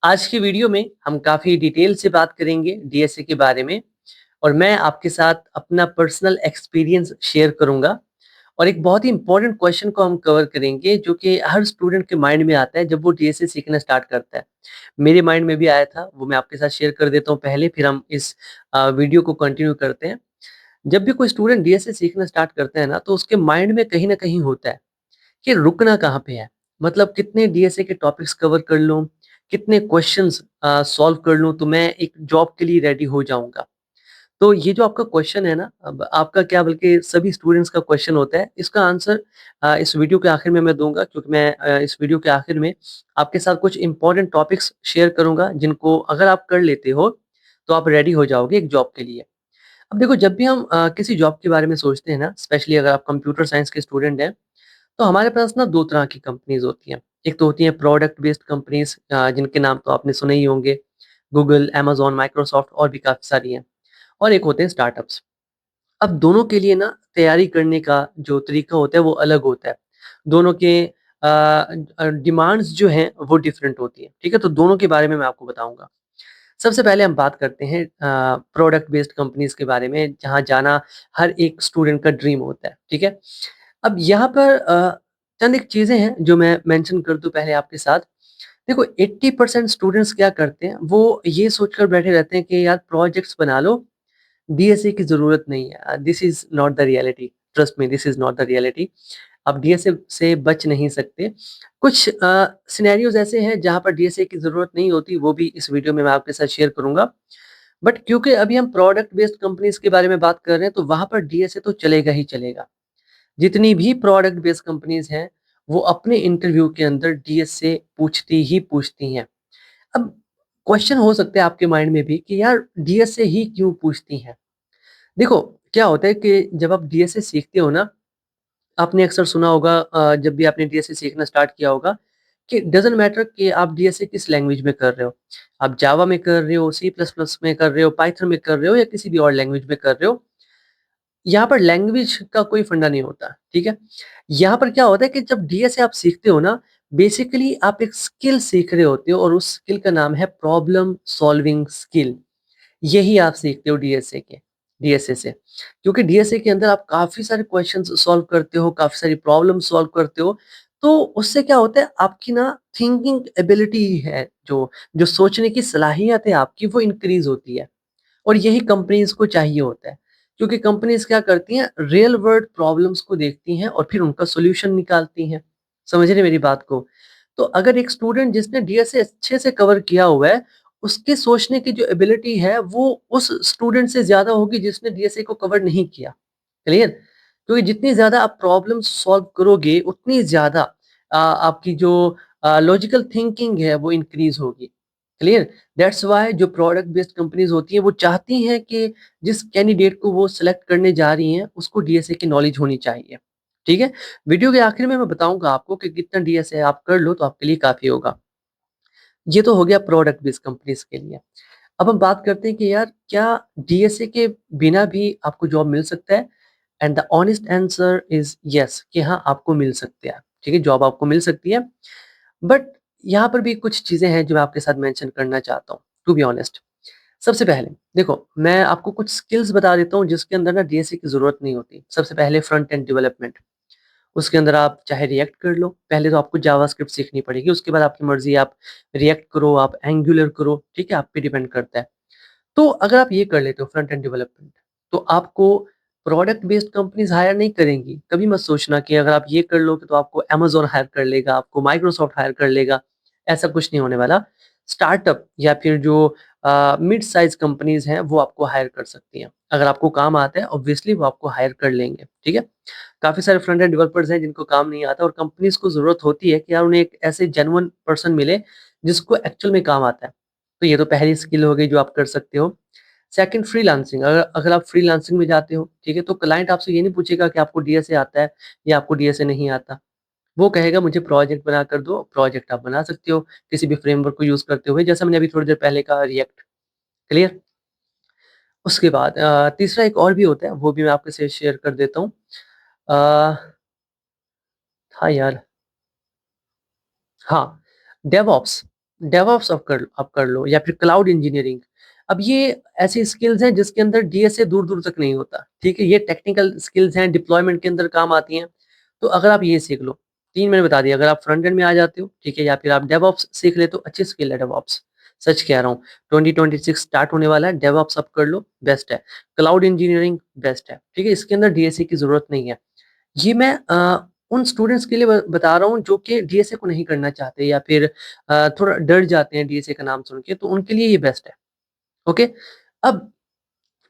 आज की वीडियो में हम काफ़ी डिटेल से बात करेंगे डीएसए के बारे में और मैं आपके साथ अपना पर्सनल एक्सपीरियंस शेयर करूँगा और एक बहुत ही इम्पोर्टेंट क्वेश्चन को हम कवर करेंगे जो कि हर स्टूडेंट के माइंड में आता है जब वो डीएसए सीखना स्टार्ट करता है। मेरे माइंड में भी आया था, वो मैं आपके साथ शेयर कर देता हूँ पहले फिर हम इस वीडियो को कंटिन्यू करते हैं। जब भी कोई स्टूडेंट डीएसए सीखना स्टार्ट करता है ना, तो उसके माइंड में कहीं न कहीं होता है कि रुकना कहाँ पे है? मतलब कितने डीएसए के टॉपिक्स कवर कर लूँ, कितने क्वेश्चन्स सॉल्व कर लूँ तो मैं एक जॉब के लिए रेडी हो जाऊँगा। तो ये जो आपका क्वेश्चन है ना, अब आपका क्या बल्कि सभी स्टूडेंट्स का क्वेश्चन होता है। इसका आंसर इस वीडियो के आखिर में मैं दूँगा क्योंकि मैं इस वीडियो के आखिर में आपके साथ कुछ इम्पोर्टेंट टॉपिक्स शेयर करूँगा जिनको अगर आप कर लेते हो, तो आप रेडी हो जाओगे एक जॉब के लिए। अब देखो जब भी हम किसी जॉब के बारे में सोचते हैं ना, स्पेशली अगर आप कंप्यूटर साइंस के स्टूडेंट हैं, तो हमारे पास ना 2 तरह की कंपनीज़ होती हैं। एक तो होती हैं प्रोडक्ट बेस्ड कंपनीज़ जिनके नाम तो आपने सुने ही होंगे, गूगल, अमेज़न, माइक्रोसॉफ्ट और भी काफ़ी सारी हैं। और एक होते हैं स्टार्टअप्स। अब दोनों के लिए ना तैयारी करने का जो तरीका होता है वो अलग होता है। दोनों के डिमांड्स जो हैं वो डिफरेंट होती हैं, ठीक है? तो दोनों के बारे में मैं आपको बताऊँगा। सबसे पहले हम बात करते हैं प्रोडक्ट बेस्ड कंपनीज़ के बारे में, जहाँ जाना हर एक स्टूडेंट का ड्रीम होता है, ठीक है? अब यहाँ पर चंद एक चीज़ें हैं जो मैं मेंशन कर दूँ पहले आपके साथ। देखो 80% स्टूडेंट्स क्या करते हैं, वो ये सोचकर बैठे रहते हैं कि यार प्रोजेक्ट्स बना लो, डीएसए की ज़रूरत नहीं है। This is not the reality, trust me this is not the reality. आप डीएसए से बच नहीं सकते। कुछ सिनेरियोज़ ऐसे हैं जहाँ पर डीएसए की ज़रूरत नहीं होती, वो भी इस वीडियो में मैं आपके साथ शेयर करूँगा। बट क्योंकि अभी हम प्रोडक्ट बेस्ड कंपनीज़ के बारे में बात कर रहे हैं, तो वहाँ पर डीएसए तो चलेगा ही चलेगा। जितनी भी प्रोडक्ट बेस्ड कंपनीज़ हैं, वो अपने इंटरव्यू के अंदर डीएसए पूछती ही पूछती हैं। अब क्वेश्चन हो सकता है आपके माइंड में भी कि यार डीएसए ही क्यों पूछती हैं? देखो, क्या होता है कि जब आप डीएसए सीखते हो ना, आपने अक्सर सुना होगा जब भी आपने डीएसए सीखना स्टार्ट किया होगा कि डज़न्ट मैटर कि आप डीएसए किस लैंग्वेज में कर रहे हो। आप जावा में कर रहे हो, सी प्लस प्लस में कर रहे हो, पाइथन में कर रहे हो या किसी भी और लैंग्वेज में कर रहे हो। यहाँ पर लैंग्वेज का कोई फंडा नहीं होता, ठीक है? यहाँ पर क्या होता है कि जब डीएसए आप सीखते हो ना, बेसिकली आप एक स्किल सीख रहे होते हो और उस स्किल का नाम है प्रॉब्लम सॉल्विंग स्किल। यही आप सीखते हो डीएसए से। क्योंकि डीएसए के अंदर आप काफ़ी सारे क्वेश्चन्स सॉल्व करते हो, काफ़ी सारी प्रॉब्लम सॉल्व करते हो, तो उससे क्या होता है आपकी ना थिंकिंग एबिलिटी है जो सोचने की सलाहियत है आपकी वो इंक्रीज़ होती है। और यही कंपनीज़ को चाहिए होता है। क्योंकि कंपनीज़ क्या करती हैं, रियल वर्ल्ड प्रॉब्लम्स को देखती हैं और फिर उनका सॉल्यूशन निकालती हैं। समझ रहे हैं मेरी बात को? तो अगर एक स्टूडेंट जिसने डीएसए अच्छे से कवर किया हुआ है, उसके सोचने की जो एबिलिटी है, वो उस स्टूडेंट से ज़्यादा होगी जिसने डीएसए को कवर नहीं किया। क्लियर? क्योंकि जितनी ज़्यादा आप प्रॉब्लम सॉल्व करोगे, उतनी ज़्यादा आपकी जो लॉजिकल थिंकिंग है, वो इंक्रीज़ होगी। क्लियर? दैट्स व्हाई जो प्रोडक्ट बेस्ड कंपनीज़ होती हैं, वो चाहती हैं कि जिस कैंडिडेट को वो सिलेक्ट करने जा रही हैं, उसको डीएसए की नॉलेज होनी चाहिए। ठीक है? वीडियो के आखिर में मैं बताऊँगा आपको कि कितना डीएसए आप कर लो, तो आपके लिए काफ़ी होगा। ये तो हो गया प्रोडक्ट बेस्ड कंपनीज़ के लिए। अब हम बात करते हैं कि यार क्या डीएसए के बिना भी आपको जॉब मिल सकता है? And the honest answer is yes कि हाँ, आपको मिल सकते हैं। ठीक है? जॉब आपको मिल सकती है। बट यहाँ पर भी कुछ चीज़ें हैं जो मैं आपके साथ मेंशन करना चाहता हूँ, टू बी ऑनेस्ट। सबसे पहले देखो, मैं आपको कुछ स्किल्स बता देता हूँ जिसके अंदर ना डीएसए की ज़रूरत नहीं होती। सबसे पहले फ्रंट एंड डेवलपमेंट, उसके अंदर आप चाहे रिएक्ट कर लो, पहले तो आपको जावास्क्रिप्ट सीखनी पड़ेगी, उसके बाद आपकी मर्ज़ी आप रिएक्ट करो, आप एंगुलर करो, ठीक है? आप पे डिपेंड करता है। तो अगर आप ये कर लेते हो फ्रंट एंड डेवलपमेंट, तो आपको प्रोडक्ट बेस्ड कंपनीज़ हायर नहीं करेंगी। कभी मत सोचना कि अगर आप ये कर लोगे तो आपको अमेज़न हायर कर लेगा, आपको माइक्रोसॉफ्ट हायर कर लेगा, ऐसा कुछ नहीं होने वाला। स्टार्टअप या फिर जो मिड साइज़ कंपनीज़ हैं, वो आपको हायर कर सकती हैं। अगर आपको काम आता है ऑब्वियसली वो आपको हायर कर लेंगे, ठीक है? काफ़ी सारे फ्रंट एंड डेवलपर्स हैं जिनको काम नहीं आता और कंपनीज़ को ज़रूरत होती है कि यार उन्हें एक ऐसे जेन्युइन पर्सन मिले, जिसको एक्चुअल में काम आता है। तो ये तो पहली स्किल हो गई जो आप कर सकते हो। सेकंड फ्रीलांसिंग, अगर अगर आप फ्रीलांसिंग में जाते हो, ठीक है? तो क्लाइंट आपसे ये नहीं पूछेगा कि आपको डीएसए आता है या आपको डीएसए नहीं आता। वो कहेगा मुझे प्रोजेक्ट बना कर दो, प्रोजेक्ट आप बना सकते हो किसी भी फ्रेमवर्क को यूज़ करते हुए, जैसा मैंने अभी थोड़ी देर पहले कहा रिएक्ट, क्लियर? उसके बाद तीसरा एक और भी होता है, वो भी मैं आपके साथ शेयर कर देता हूँ। अ, हाँ यार, हाँ, डेवऑप्स। डेवऑप्स आप कर लो या फिर क्लाउड इंजीनियरिंग। अब ये ऐसी स्किल्स हैं जिसके अंदर डीएसए दूर-दूर तक नहीं होता, ठीक है? ये टेक्निकल स्किल्स हैं, डिप्लॉयमेंट के अंदर काम आती हैं। तो अगर आप ये सीख लो, 3 मैंने बता दिया, अगर आप फ्रंट एंड में आ जाते हो, ठीक है? या फिर आप डेवऑप्स सीख लेते हो, अच्छी स्किल है डेवऑप्स, सच कह रहा हूँ। 2026 स्टार्ट होने वाला है, डेवऑप्स आप कर लो, बेस्ट है। क्लाउड इंजीनियरिंग बेस्ट है, ठीक है? इसके अंदर डीएसए की ज़रूरत नहीं है। ये मैं उन स्टूडेंट्स के लिए ब बता रहा हूँ जो कि डीएसए को नहीं करना चाहते या फिर थोड़ा डर जाते हैं डीएसए का नाम सुन के, तो उनके लिए ये बेस्ट है, ओके? अब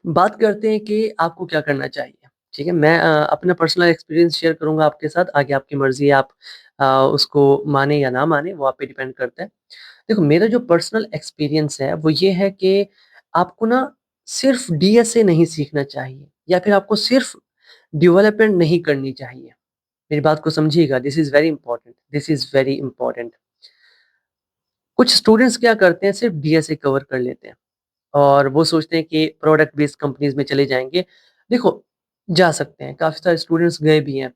बात करते हैं कि आपको क्या करना चाहिए, ठीक है? मैं अपना पर्सनल एक्सपीरियंस शेयर करूँगा आपके साथ, आगे आपकी मर्ज़ी है आप अ, उसको माने या ना माने, वो आप पे डिपेंड करता है। देखो, मेरा जो पर्सनल एक्सपीरियंस है, वो ये है कि आपको ना सिर्फ़ डीएसए नहीं सीखना चाहिए या फिर आपको सिर्फ़ डेवलपमेंट नहीं करनी चाहिए। मेरी बात को समझिएगा, this is very important, this is very important. कुछ स्टूडेंट्स क्या करते हैं, सिर्फ़ डीएसए कवर कर लेते हैं और वो सोचते हैं कि प्रोडक्ट बेस्ड कंपनीज़ में चले जाएँगे। देखो, जा सकते हैं, काफ़ी सारे स्टूडेंट्स गए भी हैं,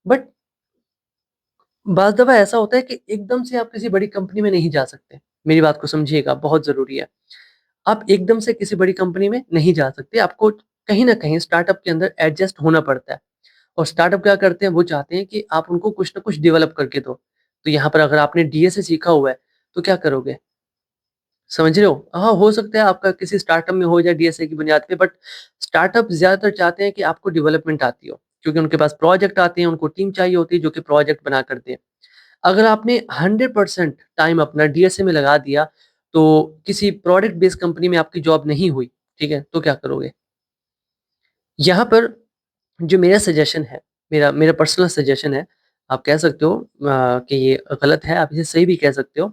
बट बाज़ दफ़ा ऐसा होता है कि एकदम से आप किसी बड़ी कंपनी में नहीं जा सकते। मेरी बात को समझिएगा, बहुत ज़रूरी है। आप एकदम से किसी बड़ी कंपनी में नहीं जा सकते, आपको कहीं न कहीं स्टार्टअप के अंदर एडजस्ट होना पड़ता है। और स्टार्टअप क्या करते हैं, वो चाहते हैं कि आप उनको कुछ न कुछ डेवलप करके दो। तो यहाँ पर अगर आपने डीएसए सीखा हुआ है, तो क्या करोगे? समझ रहे हो? हाँ, हो सकता है आपका किसी स्टार्टअप में हो जाए डीएसए की बुनियाद पे, बट स्टार्टअप ज़्यादातर चाहते हैं कि आपको डेवलपमेंट आती हो, क्योंकि उनके पास प्रोजेक्ट आते हैं, उनको टीम चाहिए होती है जो कि प्रोजेक्ट बना कर दे। अगर आपने 100% टाइम अपना डीएसए में लगा दिया, तो किसी प्रोडक्ट बेस्ड कंपनी में आपकी जॉब नहीं हुई, ठीक है? तो क्या करोगे? यहाँ पर जो मेरा सजेशन है, मेरा मेरा पर्सनल सजेशन है, आप कह सकते हो कि ये गलत है, आप इसे सही भी कह सकते हो।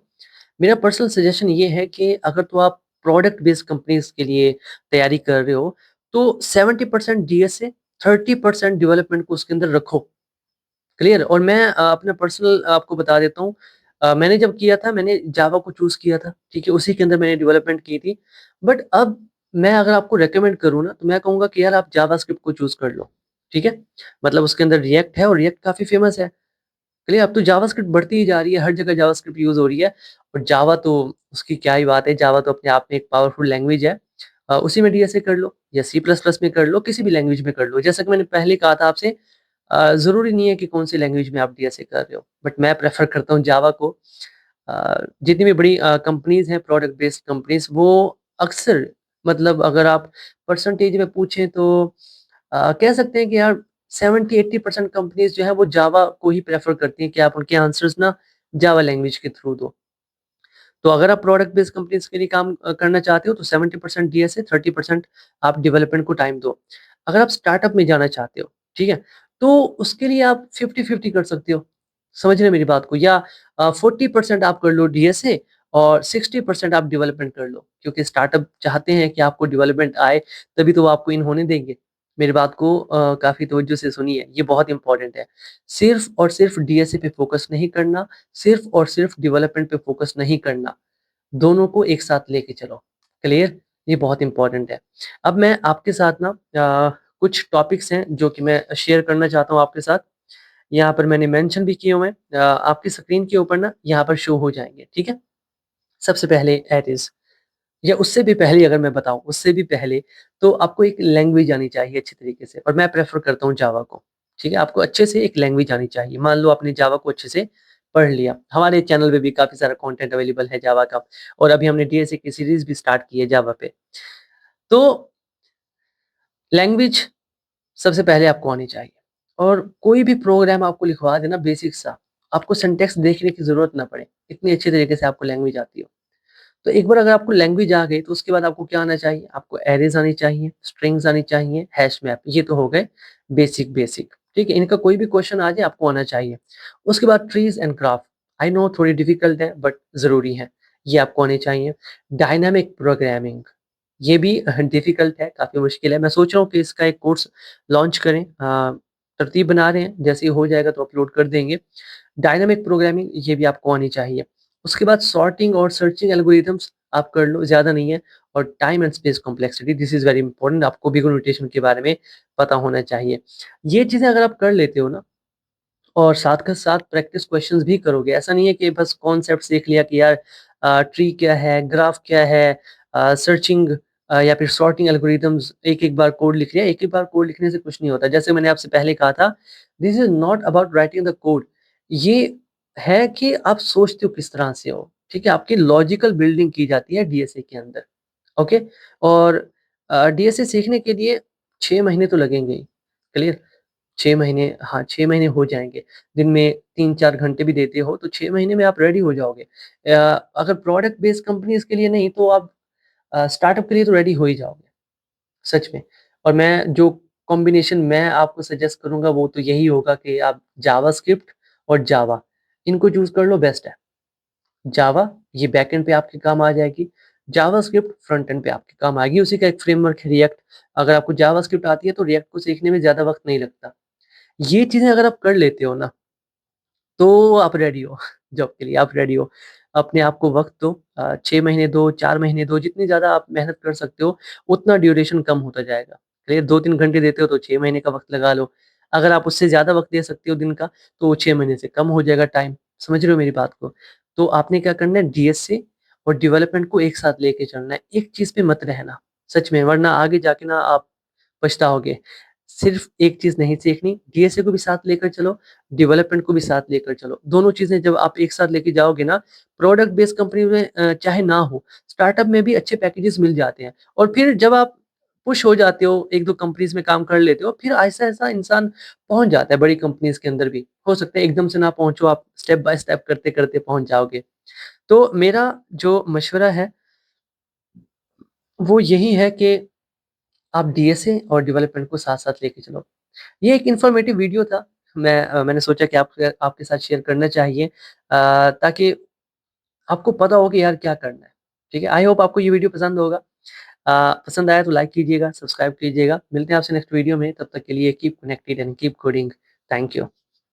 मेरा पर्सनल सजेशन ये है कि अगर तो आप प्रोडक्ट बेस्ड कंपनीज़ के लिए तैयारी कर रहे हो, तो 70% डीएसए, 30% डेवलपमेंट को उसके अंदर रखो। क्लियर? और मैं अपना पर्सनल आपको बता देता हूँ। मैंने जब किया था, मैंने जावा को चूज़ किया था, ठीक है? उसी के अंदर मैंने डेवलपमेंट की थी। बट अब मैं अगर आपको रिकमेंड करूँ ना, तो मैं कहूँगा कि यार आप जावास्क्रिप्ट को चूज़ कर लो, ठीक है? मतलब उसके अंदर रिएक्ट है और रिएक्ट काफ़ी फ़ेमस है। चलिए, अब तो जावास्क्रिप्ट बढ़ती ही जा रही है, हर जगह जावास्क्रिप्ट यूज़ हो रही है और जावा तो उसकी क्या ही बात है, जावा तो अपने आप में एक पावरफुल लैंग्वेज है। उसी में डीएसए कर लो या सी प्लस प्लस में कर लो, किसी भी लैंग्वेज में कर लो। जैसा कि मैंने पहले कहा था आपसे, ज़रूरी नहीं है कि कौन-सी लैंग्वेज में आप डीएसए कर रहे हो, बट मैं प्रेफ़र करता हूँ जावा को। जितनी भी बड़ी कंपनीज़ हैं, प्रोडक्ट बेस्ड कंपनीज़, वो अक्सर, मतलब अगर आप परसेंटेज में पूछें तो कह सकते हैं कि यार 70-80% कंपनीज़ जो है वो जावा को ही प्रेफ़र करती हैं कि आप उनके आंसर्स ना जावा लैंग्वेज के थ्रू दो। तो अगर आप प्रोडक्ट बेस्ड कंपनीज़ के लिए काम करना चाहते हो तो 70% डीएसए, 30% आप डेवलपमेंट को टाइम दो। अगर आप स्टार्टअप में जाना चाहते हो, ठीक है? तो उसके लिए आप 50-50 कर सकते हो। समझ रहे हैं मेरी बात को? या 40% आप कर लो डीएसए और 60% आप डेवलपमेंट कर लो। क्योंकि स्टार्टअप चाहते हैं कि आपको डेवलपमेंट आए, तभी तो वो आपको इन होने देंगे। मेरी बात को काफ़ी तवज्जो से सुनिए, ये बहुत इंपॉर्टेंट है। सिर्फ़ और सिर्फ़ डीएसए पे फ़ोकस नहीं करना, सिर्फ़ और सिर्फ़ डेवलपमेंट पे फ़ोकस नहीं करना। दोनों को एक साथ लेके चलो। क्लियर? ये बहुत इम्पोर्टेंट है। अब मैं आपके साथ ना कुछ टॉपिक्स हैं जो कि मैं शेयर करना चाहता हूँ आपके साथ। यहाँ पर मैंने मेंशन भी किए हुए हैं। आपकी स्क्रीन के ऊपर ना यहाँ पर शो हो जाएँगे, ठीक है? सबसे पहले एट-इज़, या उससे भी पहले अगर मैं बताऊँ, उससे भी पहले तो आपको एक लैंग्वेज आनी चाहिए अच्छी तरीके से, और मैं प्रेफ़र करता हूँ जावा को, ठीक है? आपको अच्छे से एक लैंग्वेज आनी चाहिए। मान लो आपने जावा को अच्छे से पढ़ लिया, हमारे चैनल पे भी काफ़ी सारा कंटेंट अवेलेबल है जावा का, और अभी हमने डीएसए की सीरीज़ भी स्टार्ट की है जावा पे। तो लैंग्वेज सबसे पहले आपको आनी चाहिए, और कोई भी प्रोग्राम आपको लिखवा देना बेसिक सा, आपको सिंटैक्स देखने की ज़रूरत ना पड़े, इतनी अच्छी तरीके से आपको लैंग्वेज आती हो। तो एक बार अगर आपको लैंग्वेज आ गई, तो उसके बाद आपको क्या आना चाहिए? आपको एरेज़ आनी चाहिए, स्ट्रिंग्स आनी चाहिए, हैश मैप, ये तो हो गए बेसिक, ठीक है? इनका कोई भी क्वेश्चन आ जाए आपको आना चाहिए। उसके बाद trees and graph, I know थोड़ी डिफ़िकल्ट है बट ज़रूरी है, ये आपको आने चाहिए। डायनामिक प्रोग्रामिंग, ये भी डिफ़िकल्ट है, काफ़ी मुश्किल है। मैं सोच रहा हूँ कि इसका एक कोर्स लॉन्च करें, तरतीब बना रहे हैं, जैसे ही हो जाएगा तो अपलोड कर देंगे। डायनामिक प्रोग्रामिंग, ये भी आपको आनी चाहिए। उसके बाद सॉर्टिंग और सर्चिंग एल्गोरिथम्स आप कर लो, ज़्यादा नहीं है। और time and space complexity, this is very important, आपको बिग नोटेशन के बारे में पता होना चाहिए। ये चीज़ें अगर आप कर लेते हो ना, और साथ के साथ प्रैक्टिस क्वेश्चंस भी करोगे, ऐसा नहीं है कि बस कॉन्सेप्ट सीख लिया कि यार ट्री क्या है, ग्राफ क्या है, सर्चिंग या फिर सॉर्टिंग एल्गोरिदम्स। एक-एक बार कोड लिख लिया, एक-एक बार कोड लिखने से कुछ नहीं होता। जैसे मैंने आपसे पहले कहा था, this is not about writing the code. ये है कि आप सोचते हो किस तरह से हो, ठीक है? आपकी लॉजिकल बिल्डिंग की जाती है डीएसए के अंदर, ओके? और डीएसए सीखने के लिए 6 महीने तो लगेंगे ही, क्लियर? 6 महीने, हाँ, 6 महीने हो जाएँगे। दिन में 3-4 घंटे भी देते हो तो 6 महीने में आप रेडी हो जाओगे। अगर प्रोडक्ट बेस्ड कंपनीज़ के लिए नहीं तो आप स्टार्टअप के लिए तो रेडी हो ही जाओगे, सच में। और मैं जो कॉम्बिनेशन मैं आपको सजेस्ट करूँगा वो तो यही होगा कि आप जावास्क्रिप्ट और जावा इनको चूज़ कर लो, बेस्ट है। जावा ये बैकएंड पे आपके काम आ जाएगी, जावास्क्रिप्ट फ्रंट एंड पे आपके काम आएगी। उसी का एक फ्रेमवर्क है रिएक्ट। अगर आपको जावास्क्रिप्ट आती है तो रिएक्ट को सीखने में ज़्यादा वक़्त नहीं लगता। ये चीज़ें अगर आप कर लेते हो ना, तो आप रेडी हो जॉब के लिए, आप रेडी हो। अपने आप को वक़्त दो, 6 महीने दो, 4 महीने दो, जितनी ज़्यादा आप मेहनत कर सकते हो, उतना ड्यूरेशन कम होता जाएगा। चलिए 2-3 घंटे देते हो तो 6 महीने का वक़्त लगा लो। अगर आप उससे ज़्यादा वक़्त दे सकते हो दिन का, तो वो 6 महीने से कम हो जाएगा टाइम। समझ रहे हो मेरी बात को? तो आपने क्या करना है, डीएसए और डेवलपमेंट को एक साथ लेके चलना है, एक चीज़ पे मत रहना, सच में, वरना आगे जाके ना आप पछताओगे। सिर्फ़ एक चीज़ नहीं सीखनी, डीएसए को भी साथ लेकर चलो, डेवलपमेंट को भी साथ लेकर चलो। दोनों चीज़ें जब आप एक साथ लेके जाओगे ना, प्रोडक्ट बेस्ड कंपनी में चाहे ना हो, स्टार्टअप में भी अच्छे पैकेजेज़ मिल जाते हैं। और फिर जब आप पुश हो जाते हो, 1-2 कंपनीज़ में काम कर लेते हो, फिर ऐसा-ऐसा इंसान पहुँच जाता है बड़ी कंपनीज़ के अंदर भी। हो सकता है एकदम से ना पहुँचो, आप स्टेप बाय स्टेप करते-करते पहुँच जाओगे। तो मेरा जो मशवरा है, वो यही है कि आप डीएसए और डेवलपमेंट को साथ-साथ लेके चलो। ये एक इन्फॉर्मेटिव वीडियो था। मैंने सोचा कि आपके आपके साथ शेयर करना चाहिए, ताकि आपको पता हो कि यार क्या करना है। ठीक है? आई होप आपको ये वीडियो पसंद होगा। पसंद आया तो लाइक कीजिएगा, सब्सक्राइब कीजिएगा। मिलते हैं आपसे नेक्स्ट वीडियो में, तब तक के लिए keep connected and keep coding. Thank you.